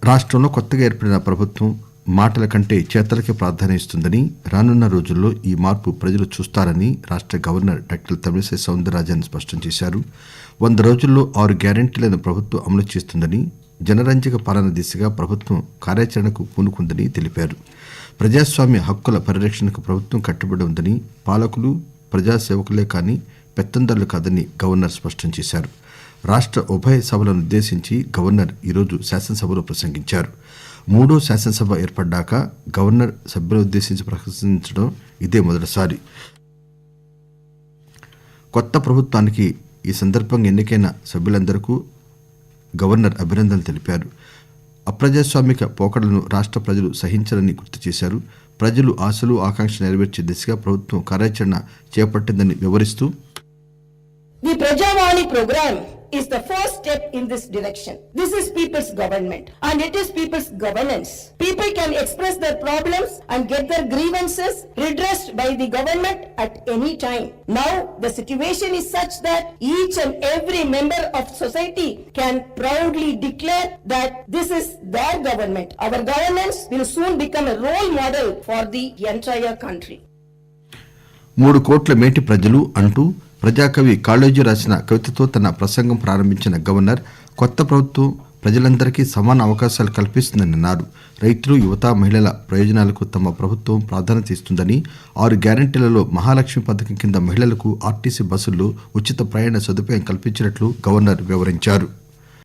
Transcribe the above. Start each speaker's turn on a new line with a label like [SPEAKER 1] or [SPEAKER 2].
[SPEAKER 1] రాష్ట్రంలో కొత్తగా ఏర్పడిన ప్రభుత్వం మాటల కంటే చేతలకే ప్రాధాన్యం ఇస్తుందని, రానున్న రోజుల్లో ఈ మార్పు ప్రజలు చూస్తారని రాష్ట్ర గవర్నర్ డాక్టర్ తమిళిసై సౌందరరాజన్ స్పష్టం చేశారు. 100 రోజుల్లో 6 గ్యారంటీలను ప్రభుత్వం అమలు చేస్తుందని, జనరంజక పాలన దిశగా ప్రభుత్వం కార్యాచరణకు పూనుకుందని తెలిపారు. ప్రజాస్వామ్య హక్కుల పరిరక్షణకు ప్రభుత్వం కట్టుబడి ఉందని, పాలకులు ప్రజాసేవకులే కానీ పెత్తందారులు కాదని గవర్నర్ స్పష్టం చేశారు. రాష్ట్ర ఉభయ సభలను ఉద్దేశించి గవర్నర్ ఈరోజు శాసనసభలో ప్రసంగించారు. 3వ శాసనసభ ఏర్పడ్డాక గవర్నర్ సభ్యులను ఉద్దేశించి ప్రసంగించడం ఇదే మొదటిసారి. కొత్త ప్రభుత్వానికి ఈ సందర్భంగా ఎన్నికైన సభ్యులందరికీ గవర్నర్ అభినందనలు తెలిపారు. అప్రజాస్వామిక పోకడలను రాష్ట్ర ప్రజలు సహించరని గుర్తు చేశారు. ప్రజలు ఆశలు ఆకాంక్షలు నెరవేర్చే దిశగా ప్రభుత్వం కార్యాచరణ చేపట్టిందని వివరిస్తూ,
[SPEAKER 2] The Prajavani program is the first step in this direction. This is people's government and it is people's governance. People can express their problems and get their grievances redressed by the government at any time. Now the situation is such that each and every member of society can proudly declare that this is their government. Our governance will soon become a role model for the entire country.
[SPEAKER 1] 3 కోట్ల మేటి ప్రజలు అంటూ ప్రజాకవి కాళోజీ రాసిన కవితతో తన ప్రసంగం ప్రారంభించిన governor, కొత్త ప్రభుత్వం ప్రజలందరికీ సమాన అవకాశాలు కల్పిస్తుందని అన్నారు. రైతులు, యువత, మహిళల ప్రయోజనాలకు తమ ప్రభుత్వం ప్రాధాన్యత ఇస్తుందని, 6 గ్యారంటీలలో మహాలక్ష్మి పథకం కింద మహిళలకు ఆర్టీసీ బస్సుల్లో ఉచిత ప్రయాణ సదుపాయం కల్పించినట్లు గవర్నర్ వివరించారు.